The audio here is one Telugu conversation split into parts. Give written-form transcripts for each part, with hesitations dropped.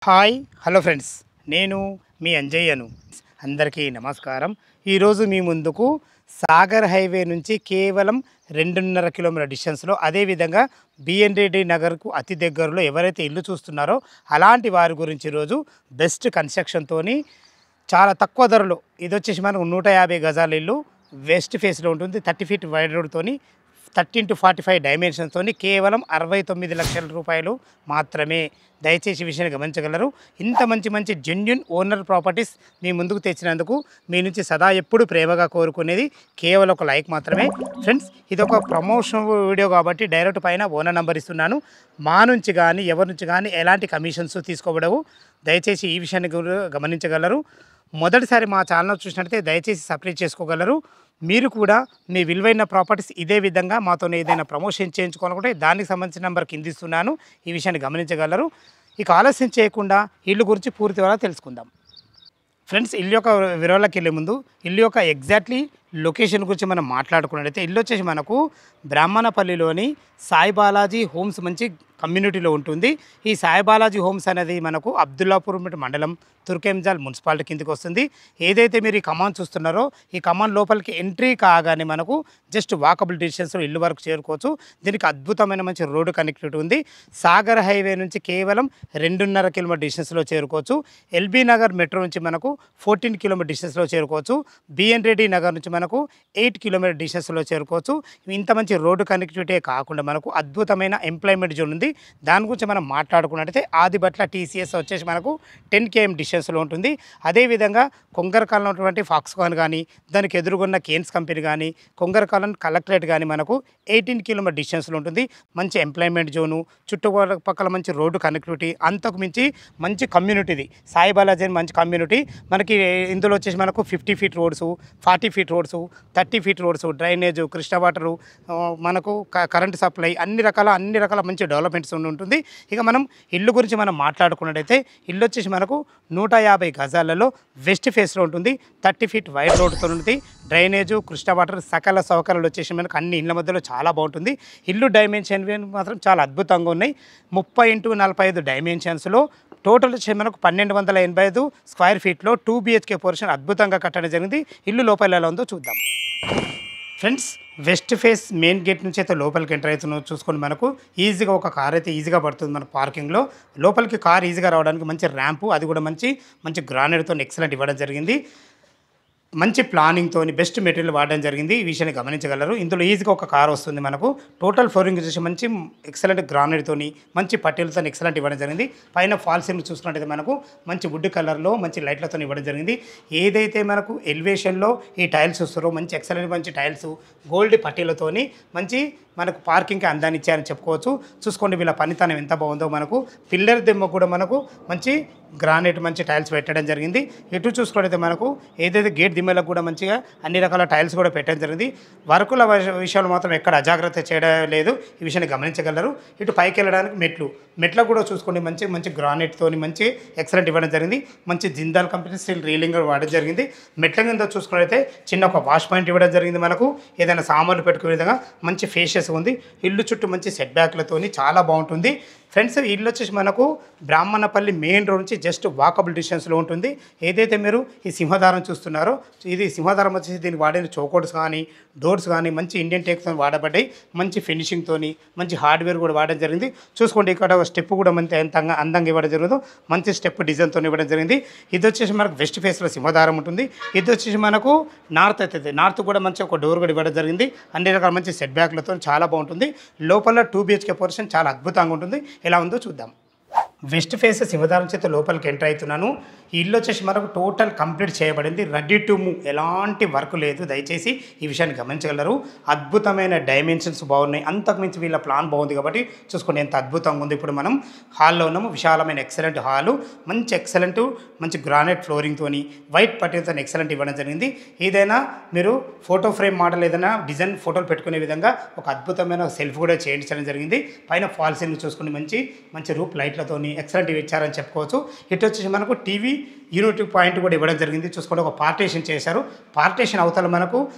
హాయ్ హలో ఫ్రెండ్స్, నేను మీ అంజయ్యను. అందరికీ నమస్కారం. ఈరోజు మీ ముందుకు సాగర్ హైవే నుంచి కేవలం 2.5 కిలోమీటర్ డిస్టెన్స్లో, అదేవిధంగా బిఎన్ రెడ్డి నగర్కు అతి దగ్గరలో ఎవరైతే ఇల్లు చూస్తున్నారో అలాంటి వారి గురించి ఈరోజు బెస్ట్ కన్స్ట్రక్షన్తో చాలా తక్కువ ధరలో, ఇది వచ్చేసి మనకు 150 గజాల ఇల్లు వెస్ట్ ఫేస్లో ఉంటుంది. 30 ఫీట్ వైడ్ రోడ్తోని 13-45 డైమెన్షన్స్తో కేవలం 69 లక్షల రూపాయలు మాత్రమే. దయచేసి విషయాన్ని గమనించగలరు. ఇంత మంచి జెన్యున్ ఓనర్ ప్రాపర్టీస్ మీ ముందుకు తెచ్చినందుకు మీ నుంచి సదా ఎప్పుడు ప్రేమగా కోరుకునేది కేవలం ఒక లైక్ మాత్రమే. ఫ్రెండ్స్, ఇది ఒక ప్రమోషన్ వీడియో కాబట్టి డైరెక్ట్ పైన ఓనర్ నెంబర్ ఇస్తున్నాను. మా నుంచి కానీ ఎవరి నుంచి కానీ ఎలాంటి కమిషన్స్ తీసుకోబడవు. దయచేసి ఈ విషయాన్ని గమనించగలరు. మొదటిసారి మా ఛానల్ చూసినట్లయితే దయచేసి సబ్స్క్రైబ్ చేసుకోగలరు. మీరు కూడా మీ విలువైన ప్రాపర్టీస్ ఇదే విధంగా మాతో ఏదైనా ప్రమోషన్ చేయించుకోవాలనుకుంటే దానికి సంబంధించిన నెంబర్ కింద ఇస్తున్నాను. ఈ విషయాన్ని గమనించగలరు. ఇక ఆలస్యం చేయకుండా ఇల్లు గురించి పూర్తి వివరాలు తెలుసుకుందాం. ఫ్రెండ్స్, ఇల్లు యొక్క వివరాలకు వెళ్ళే ముందు ఇల్లు యొక్క ఎగ్జాక్ట్లీ లొకేషన్ గురించి మనం మాట్లాడుకున్నట్లయితే ఇల్లు వచ్చేసి మనకు బ్రాహ్మణపల్లిలోని సాయి బాలాజీ హోమ్స్ మంచి కమ్యూనిటీలో ఉంటుంది. ఈ సాయి బాలాజీ హోమ్స్ అనేది మనకు అబ్దుల్లాపూర్ మండలం, తుర్కెంజాల్ మున్సిపాలిటీ కిందకి వస్తుంది. ఏదైతే మీరు ఈ కమాన్ చూస్తున్నారో ఈ కమాన్ లోపలికి ఎంట్రీ కాగానే మనకు జస్ట్ వాకబుల్ డిస్టెన్స్లో ఇల్లు వరకు చేరుకోవచ్చు. దీనికి అద్భుతమైన మంచి రోడ్డు కనెక్టివిటీ ఉంది. సాగర్ హైవే నుంచి కేవలం 2.5 కిలోమీటర్ డిస్టెన్స్లో చేరుకోవచ్చు. ఎల్బీ నగర్ మెట్రో నుంచి మనకు 14 కిలోమీటర్ డిస్టెన్స్లో చేరుకోవచ్చు. బిఎన్ రెడ్డి నగర్ నుంచి మనకు 8 కిలోమీటర్ డిస్టెన్స్లో చేరుకోవచ్చు. ఇంత మంచి రోడ్డు కనెక్టివిటీ కాకుండా మనకు అద్భుతమైన ఎంప్లాయ్మెంట్ జోన్ ఉంది. దాని గురించి మనం మాట్లాడుకున్నట్టయితే ఆదిబట్ల టీసీఎస్ వచ్చేసి మనకు 10 km డిస్టెన్స్లో ఉంటుంది. అదేవిధంగా కొంగరకాలం ఉన్నటువంటి ఫాక్స్కాన్ కానీ, దానికి ఎదురుగున్న కేన్స్ కంపెనీ కానీ, కొంగరకాలం కలెక్టరేట్ కానీ మనకు 18 కిలోమీటర్ డిస్టెన్స్లో ఉంటుంది. మంచి ఎంప్లాయ్మెంట్ జోను, చుట్టుపక్కల మంచి రోడ్డు కనెక్టివిటీ, అంతకు మించి మంచి కమ్యూనిటీది సాయి బాలాజీ మంచి కమ్యూనిటీ. మనకి ఇందులో వచ్చేసి మనకు 50 feet roads, 40 feet roads, 30 feet roads, drainage, Krishna water, మనకు కరెంటు సప్లై, అన్ని రకాల మంచి డెవలప్మెంట్స్ ఉంటుంది. ఇక మనం ఇల్లు గురించి మనం మాట్లాడుకున్నట్టయితే ఇల్లు వచ్చేసి మనకు 150 గజాలలో వెస్ట్ ఫేస్లో ఉంటుంది. 30 ఫీట్ వైడ్ రోడ్తో ఉంటుంది. డ్రైనేజు, కృష్ణ వాటర్, సకల సౌకర్యాలు వచ్చేసి మనకు అన్ని ఇళ్ళ మధ్యలో చాలా బాగుంటుంది. ఇల్లు డైమెన్షన్ మాత్రం చాలా అద్భుతంగా ఉన్నాయి. 30x45 డైమెన్షన్స్లో టోటల్ వచ్చి మనకు 1285 స్క్వేర్ ఫీట్లో 2 BHK పోర్షన్ అద్భుతంగా కట్టడం జరిగింది. ఇల్లు లోపల ఎలా ఉందో చూద్దాం. Friends, west face main gate నుంచి అయితే లోపలికి ఎంటర్ అవుతున్నాం. చూసుకొని మనకు ఈజీగా ఒక కార్ అయితే ఈజీగా పడుతుంది. మన పార్కింగ్లో లోపలికి కార్ ఈజీగా రావడానికి మంచి ర్యాంపు, అది కూడా మంచి గ్రానైట్తో ఎక్సలెంట్ ఇవ్వడం జరిగింది. మంచి ప్లానింగ్తో బెస్ట్ మెటీరియల్ వాడడం జరిగింది. ఈ విషయాన్ని గమనించగలరు. ఇందులో ఈజీగా ఒక కార్ వస్తుంది. మనకు టోటల్ ఫ్లోరింగ్ వచ్చేసి మంచి ఎక్సలెంట్ గ్రానైట్తోని మంచి పట్టీలతో ఎక్సలెంట్ ఇవ్వడం జరిగింది. పైన ఫాల్ సీలింగ్ చూసుకున్నట్టయితే మనకు మంచి వుడ్ కలర్లో మంచి లైట్లతో ఇవ్వడం జరిగింది. ఏదైతే మనకు ఎలివేషన్లో ఈ టైల్స్ వస్తారో మంచి ఎక్సలెంట్ మంచి టైల్స్ గోల్డ్ పట్టీలతోని మంచి మనకు పార్కింగ్కి అందాన్ని ఇచ్చారని చెప్పుకోవచ్చు. చూసుకోండి వీళ్ళ పనితనం ఎంత బాగుందో. మనకు పిల్లర్ దెమ్మ కూడా మనకు మంచి గ్రానైట్ మంచి టైల్స్ పెట్టడం జరిగింది. ఇటు చూసుకుంటే మనకు ఏదైతే గేట్ దిమ్మలకు కూడా మంచిగా అన్ని రకాల టైల్స్ కూడా పెట్టడం జరిగింది. వర్కుల విషయాలు మాత్రం ఎక్కడ అజాగ్రత్త చేయడం లేదు. ఈ విషయాన్ని గమనించగలరు. ఇటు పైకి వెళ్ళడానికి మెట్లకు కూడా చూసుకోండి మంచి గ్రానైట్తో మంచి ఎక్సలెంట్ ఇవ్వడం జరిగింది. మంచి జిందాల్ కంపెనీ స్టీల్ రీలింగ్ వాడడం జరిగింది. మెట్ల కింద చూసుకున్నట్లయితే చిన్న ఒక వాష్ పాయింట్ ఇవ్వడం జరిగింది. మనకు ఏదైనా సామాన్లు పెట్టుకునే విధంగా మంచి ఫేషియస్ ఉంది. ఇల్లు చుట్టూ మంచి సెట్ బ్యాక్లతోని చాలా బాగుంటుంది. ఫ్రెండ్స్, ఇల్లు వచ్చేసి మనకు బ్రాహ్మణపల్లి మెయిన్ రోడ్ నుంచి జస్ట్ వాకబుల్ డిస్టెన్స్లో ఉంటుంది. ఏదైతే మీరు ఈ సింహదారం చూస్తున్నారో ఇది సింహదారం వచ్చేసి దీనికి వాడిన చౌకోట్స్ కానీ డోర్స్ కానీ మంచి ఇండియన్ టేక్తో వాడబడ్డాయి. మంచి ఫినిషింగ్తోని మంచి హార్డ్వేర్ కూడా వాడడం జరిగింది. చూసుకోండి ఇక్కడ స్టెప్ కూడా మంచి ఎంత అందంగా ఇవ్వడం జరుగుతుందో మంచి స్టెప్ డిజైన్తో ఇవ్వడం జరిగింది. ఇది వచ్చేసి మనకు వెస్ట్ ఫేస్లో సింహదారం ఉంటుంది. ఇది వచ్చేసి మనకు నార్త్ అవుతుంది. నార్త్ కూడా మంచి ఒక డోర్ కూడా ఇవ్వడం జరిగింది. అన్ని రకాల మంచి సెట్ బ్యాక్లతో చాలా బాగుంటుంది. లోపల 2 BHK పోర్షన్ చాలా అద్భుతంగా ఉంటుంది. ఎలా ఉందో చూద్దాం. వెస్ట్ ఫేస్ సింహదారం చేత లోపలికి ఎంటర్ అవుతున్నాను. ఈ ఇల్లు వచ్చేసి మనకు టోటల్ కంప్లీట్ చేయబడింది. రెడీ టు మూవ్, ఎలాంటి వర్క్ లేదు. దయచేసి ఈ విషయాన్ని గమనించగలరు. అద్భుతమైన డైమెన్షన్స్ బాగున్నాయి. అంతకుమించి వీళ్ళ ప్లాన్ బాగుంది కాబట్టి చూసుకోండి ఎంత అద్భుతంగా ఉంది. ఇప్పుడు మనం హాల్లో ఉన్నాము. విశాలమైన ఎక్సలెంట్ హాలు, మంచి గ్రానైట్ ఫ్లోరింగ్తోని వైట్ పట్టీలతో ఎక్సలెంట్ ఇవ్వడం జరిగింది. ఏదైనా మీరు ఫోటో ఫ్రేమ్ మోడల్ ఏదైనా డిజైన్ ఫోటోలు పెట్టుకునే విధంగా ఒక అద్భుతమైన సెల్ఫ్ కూడా చేయించడం జరిగింది. పైన ఫాల్ సీలింగ్ చూసుకుని మంచి రూప్ లైట్లతోని ఎక్సలెంట్ ఇచ్చారని చెప్పుకోవచ్చు. ఇటు వచ్చేసి మనకు టీవీ యూనిట్ పాయింట్ కూడా ఇవ్వడం జరిగింది. చూసుకోండి, ఒక పార్టీషన్ చేశారు. పార్టీషన్ అవతల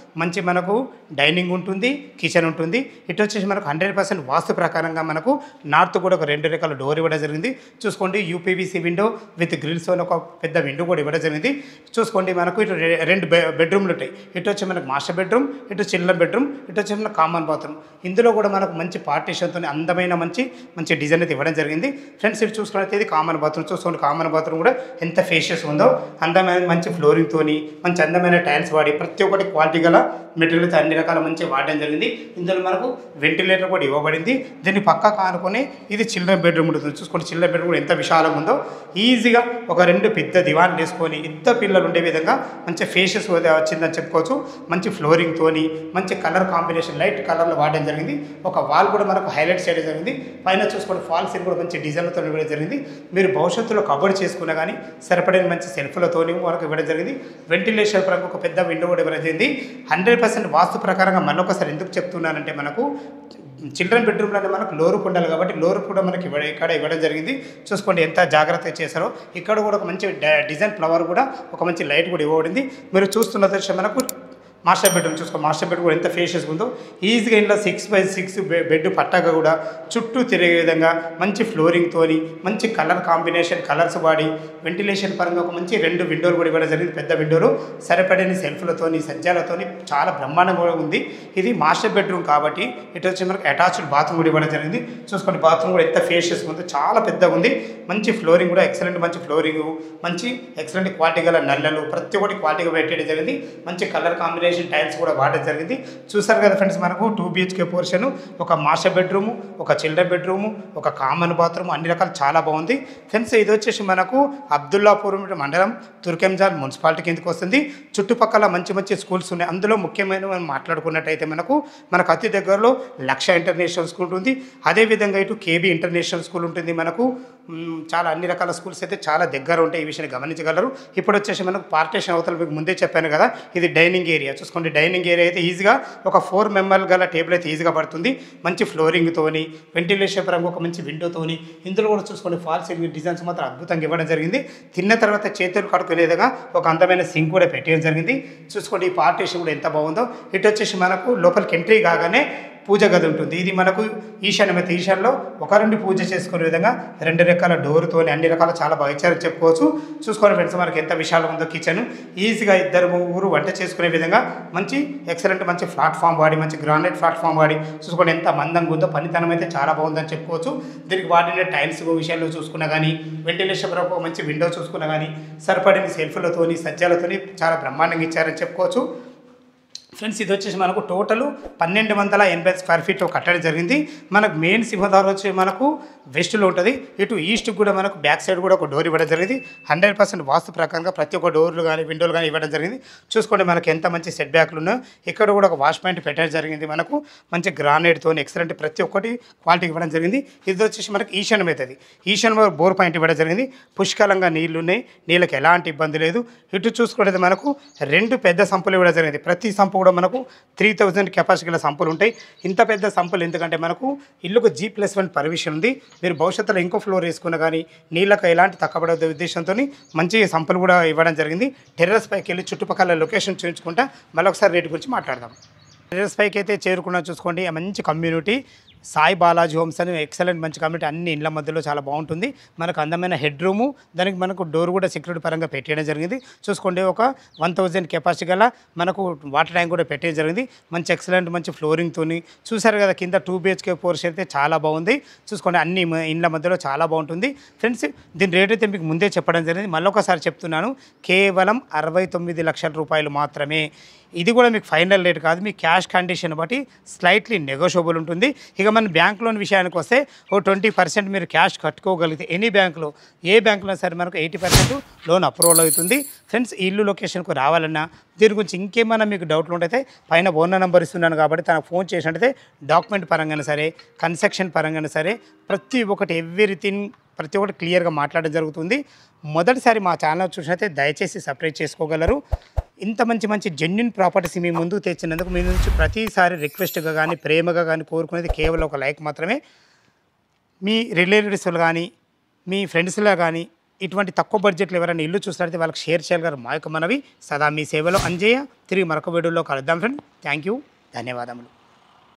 మనకు డైనింగ్ ఉంటుంది, కిచెన్ ఉంటుంది. ఇటు వచ్చేసి మనకు 100% వాస్తు ప్రకారంగా మనకు నార్త్ కూడా ఒక 2 రకాల డోర్ ఇవ్వడం జరిగింది. చూసుకోండి, యూపీవీసీ విండో విత్ గ్రిల్స్ ఒక పెద్ద విండో కూడా ఇవ్వడం జరిగింది. చూసుకోండి, మనకు ఇటు 2 బెడ్రూమ్లు ఉంటాయి. ఇటు వచ్చి మనకు మాస్టర్ బెడ్రూమ్, ఇటు చిల్డ్రన్ బెడ్రూమ్, ఇటు వచ్చి మనకు కామన్ బాత్రూమ్. ఇందులో కూడా మనకు మంచి పార్టీషన్తో అందమైన మంచి డిజైన్ అయితే ఇవ్వడం జరిగింది. ఫ్రెండ్స్, ఇటు చూసుకున్నట్లయితే ఇది కామన్ బాత్రూమ్. చూసుకోండి, కామన్ బాత్రూమ్ కూడా ఎంత ఫేషియస్ ఉందో, అందమైన మంచి ఫ్లోరింగ్తోని మంచి అందమైన టైల్స్ వాడి ప్రతి ఒక్కటి క్వాలిటీ గల మెటీరియల్స్ అన్ని రకాల మంచి వాడడం జరిగింది. ఇందులో మనకు వెంటిలేటర్ కూడా ఇవ్వబడింది. దీన్ని పక్క కానుకొని ఇది చిల్డ్రన్ బెడ్రూమ్ ఉంటుంది. చూసుకోండి, చిల్డ్రన్ బెడ్రూమ్ కూడా ఎంత విశాలంగా ఉందో. ఈజీగా ఒక 2 పెద్ద దివాన్లు వేసుకొని ఇద్దరు పిల్లలు ఉండే విధంగా మంచి ఫేషియస్ వచ్చిందని చెప్పుకోవచ్చు. మంచి ఫ్లోరింగ్తోని మంచి కలర్ కాంబినేషన్ లైట్ కలర్లో వాడడం జరిగింది. ఒక వాల్ కూడా మనకు హైలైట్ చేయడం జరిగింది. పైన చూసుకోండి, ఫాల్ సీన్ కూడా మంచి డిజైన్లతో ఇవ్వడం జరిగింది. మీరు భవిష్యత్తులో కబోర్డ్ చేసుకున్నా కానీ సరిపడిన మంచి సెల్ఫ్లతో మనకు ఇవ్వడం జరిగింది. వెంటిలేషన్ పరంగా ఒక పెద్ద విండో కూడా ఇవ్వడం జరిగింది. 100% వాస్తు ప్రకారంగా మళ్ళొకసారి ఎందుకు చెప్తున్నానంటే, మనకు చిల్డ్రన్ బెడ్రూమ్లోనే మనకు లోరుకు ఉండాలి కాబట్టి లోరు కూడా మనకి ఇక్కడ ఇవ్వడం జరిగింది. చూసుకోండి ఎంత జాగ్రత్తగా చేశారో. ఇక్కడ కూడా ఒక మంచి డిజైన్ ఫ్లవర్ కూడా ఒక మంచి లైట్ కూడా ఇవ్వబడింది. మీరు చూస్తున్న దృశ్యం మనకు మాస్టర్ బెడ్రూమ్. చూసుకో, మాస్టర్ బెడ్ కూడా ఎంత ఫేషియస్ ఉందో. ఈజీగా ఇంట్లో 6x6 బెడ్ పట్టాక కూడా చుట్టూ తిరిగే విధంగా మంచి ఫ్లోరింగ్తోని మంచి కలర్ కాంబినేషన్ కలర్స్ వాడి వెంటిలేషన్ పరంగా ఒక మంచి 2 విండోలు కూడా ఇవ్వడం జరిగింది. పెద్ద విండోలు సరిపడిన సెల్ఫ్లతోని సజ్జాలతోని చాలా బ్రహ్మాండంగా ఉంది. ఇది మాస్టర్ బెడ్రూమ్ కాబట్టి ఇటు వచ్చి మనకు అటాచ్డ్ బాత్రూమ్ కూడా ఇవ్వడం జరిగింది. చూసుకోండి, బాత్రూమ్ కూడా ఎంత ఫేషియస్ ఉందో, చాలా పెద్దగా ఉంది. మంచి ఫ్లోరింగ్ కూడా ఎక్సలెంట్, మంచి ఫ్లోరింగ్, మంచి ఎక్సలెంట్ క్వాలిటీ గల నల్లలు ప్రతి ఒక్కటి క్వాలిటీగా పెట్టడం జరిగింది. మంచి కలర్ కాంబినేషన్ టైల్స్ కూడా వాడడం జరిగింది. చూసారు కదా ఫ్రెండ్స్, మనకు 2 BHK పోర్షన్, ఒక మాస్టర్ బెడ్రూము, ఒక చిల్డ్రన్ బెడ్రూము, ఒక కామన్ బాత్రూమ్, అన్ని రకాలు చాలా బాగుంది. ఫ్రెండ్స్, ఇది వచ్చేసి మనకు అబ్దుల్లాపూర్ మండలం, తుర్కెంజాల్ మున్సిపాలిటీ కిందకి వస్తుంది. చుట్టుపక్కల మంచి స్కూల్స్ ఉన్నాయి. అందులో ముఖ్యమైన మనం మాట్లాడుకున్నట్టయితే మనకు అతి దగ్గరలో లక్ష ఇంటర్నేషనల్ స్కూల్ ఉంటుంది. అదేవిధంగా ఇటు KB ఇంటర్నేషనల్ స్కూల్ ఉంటుంది. మనకు చాలా అన్ని రకాల స్కూల్స్ అయితే చాలా దగ్గర ఉంటాయి. ఈ విషయాన్ని గమనించగలరు. ఇప్పుడు వచ్చేసి మనకు పార్టీషన్ అవతల మీకు ముందే చెప్పాను కదా, ఇది డైనింగ్ ఏరియా. చూసుకోండి, డైనింగ్ ఏరియా అయితే ఈజీగా ఒక 4 మెంబర్లు గల టేబుల్ అయితే ఈజీగా పడుతుంది. మంచి ఫ్లోరింగ్తోని వెంటిలేషన్ పరంగా ఒక మంచి విండోతోని. ఇందులో కూడా చూసుకోండి, ఫాల్ సీలింగ్ డిజైన్స్ మాత్రం అద్భుతంగా ఇవ్వడం జరిగింది. తిన్న తర్వాత చేతులు కడుక్కునే విధంగా ఒక అందమైన సింక్ కూడా పెట్టడం జరిగింది. చూసుకోండి, ఈ పార్టీషన్ కూడా ఎంత బాగుందో. ఇటు వచ్చేసి మనకు లోపలికి ఎంట్రీ కాగానే పూజ గది ఉంటుంది. ఇది మనకు ఈశాన్యమైతే ఈశాన్యలో ఒకరిని పూజ చేసుకునే విధంగా 2 రకాల డోర్తోని అన్ని రకాల చాలా బాగా ఇచ్చారని చెప్పుకోవచ్చు. చూసుకోండి ఫ్రెండ్స్, మనకి ఎంత విశాలం ఉందో కిచెన్. ఈజీగా 2-3 వంట చేసుకునే విధంగా మంచి ఎక్సలెంట్ మంచి ప్లాట్ఫామ్ వాడి మంచి గ్రానైట్ ప్లాట్ఫామ్ వాడి చూసుకోండి ఎంత మందంగా ఉందో. పనితనం అయితే చాలా బాగుందని చెప్పుకోవచ్చు. దీనికి వాడిన టైల్స్ విషయాల్లో చూసుకున్నా కానీ, వెంటిలేషన్ వరకు మంచి విండో చూసుకున్నా కానీ, సరిపడిన సెల్ఫ్లతోని సజ్జాలతోని చాలా బ్రహ్మాండంగా ఇచ్చారని చెప్పుకోవచ్చు. ఫ్రెండ్స్, ఇది వచ్చేసి మనకు టోటల్ 1280 స్క్వేర్ ఫీట్ కట్టడం జరిగింది. మనకు మెయిన్ సింహద్వారం వచ్చి మనకు వెస్ట్లో ఉంటుంది. ఇటు ఈస్ట్ కూడా మనకు బ్యాక్ సైడ్ కూడా ఒక డోర్ ఇవ్వడం జరిగింది. 100% వాస్తు ప్రకారంగా ప్రతి ఒక్క డోర్లు కానీ విండోలు కానీ ఇవ్వడం జరిగింది. చూసుకోండి, మనకి ఎంత మంచి సెట్ బ్యాక్లు ఉన్నాయో. ఇక్కడ కూడా ఒక వాష్ పాయింట్ పెట్టడం జరిగింది. మనకు మంచి గ్రానైట్తో ఎక్సలెంట్ ప్రతి ఒక్కటి క్వాలిటీ ఇవ్వడం జరిగింది. ఇది వచ్చేసి మనకి ఈశాన్యం అవుతుంది. ఈశాన్యం బోర్ పాయింట్ ఇవ్వడం జరిగింది. పుష్కలంగా నీళ్లు ఉన్నాయి, నీళ్ళకి ఎలాంటి ఇబ్బంది లేదు. ఇటు చూసుకుంటే మనకు 2 పెద్ద సంపులు ఇవ్వడం జరిగింది. ప్రతి సంపు కూడా మనకు 3000 కెపాసిటీ గల సంపులు ఉంటాయి. ఇంత పెద్ద సంపులు ఎందుకంటే మనకు ఇల్లుకు G+1 పర్మిషన్ ఉంది. మీరు భవిష్యత్తులో ఇంకో ఫ్లోర్ వేసుకున్నా కానీ నీళ్ళకు ఎలాంటి తక్కబడే ఉద్దేశంతో మంచి సంపులు కూడా ఇవ్వడం జరిగింది. టెర్రస్ పైకి వెళ్ళి చుట్టుపక్కల లొకేషన్ చూపించుకుంటా మళ్ళొకసారి రేటు గురించి మాట్లాడదాం. టెర్రస్ పైకి అయితే చేరుకున్నా చూసుకోండి, మంచి కమ్యూనిటీ సాయి బాలాజీ హోమ్స్ అని ఎక్సలెంట్ మంచి కమ్యూనిటీ. అన్ని ఇళ్ళ మధ్యలో చాలా బాగుంటుంది. మనకు అందమైన హెడ్ రూము, దానికి మనకు డోర్ కూడా సెక్యూరిటీ పరంగా పెట్టడం జరిగింది. చూసుకోండి, ఒక 1000 కెపాసిటీ గల మనకు వాటర్ ట్యాంక్ కూడా పెట్టడం జరిగింది. మంచి ఎక్సలెంట్ మంచి ఫ్లోరింగ్తో చూసారు కదా. కింద 2 BHK పోర్షన్ అయితే చాలా బాగుంది. చూసుకోండి, అన్ని ఇళ్ళ మధ్యలో చాలా బాగుంటుంది. ఫ్రెండ్స్, దీని రేట్ అయితే మీకు ముందే చెప్పడం జరిగింది. మళ్ళొకసారి చెప్తున్నాను, కేవలం 69 లక్షల రూపాయలు మాత్రమే. ఇది కూడా మీకు ఫైనల్ రేట్ కాదు, మీ క్యాష్ కండిషన్ బట్టి స్లైట్లీ నెగోషియబుల్ ఉంటుంది. ఇక మన బ్యాంక్ లోన్ విషయానికి వస్తే 20% మీరు క్యాష్ కట్టుకోగలిగితే ఎనీ బ్యాంకులో ఏ బ్యాంకులో సరే మనకు 80% లోన్ అప్రూవల్ అవుతుంది. ఫ్రెండ్స్, ఈ ఇల్లు లొకేషన్కు రావాలన్నా దీని గురించి ఇంకేమైనా మీకు డౌట్లు ఉంటే పైన ఓనర్ నెంబర్ ఇస్తున్నాను కాబట్టి తనకు ఫోన్ చేసినట్టయితే డాక్యుమెంట్ పరంగానే సరే కన్స్ట్రక్షన్ పరంగానే సరే ప్రతి ఒక్కటి ఎవ్రీథింగ్ ప్రతి ఒక్కటి క్లియర్గా మాట్లాడడం జరుగుతుంది. మొదటిసారి మా ఛానల్ చూసినట్లయితే దయచేసి సబ్స్క్రైబ్ చేసుకోగలరు. ఇంత మంచి జెన్యున్ ప్రాపర్టీస్ మీ ముందుకు తెచ్చినందుకు మీ నుంచి ప్రతిసారి రిక్వెస్ట్గా కానీ ప్రేమగా కానీ కోరుకునేది కేవలం ఒక లైక్ మాత్రమే. మీ రిలేటివ్స్లు కానీ మీ ఫ్రెండ్స్లో కానీ ఇటువంటి తక్కువ బడ్జెట్లో ఎవరైనా ఇల్లు చూసినట్లయితే వాళ్ళకి షేర్ చేయగలరు మా యొక్క మనవి. సదా మీ సేవలో అంజయ్య. తిరిగి మరొక వీడియోలో కలుద్దాం ఫ్రెండ్. Thank you. ధన్యవాదములు.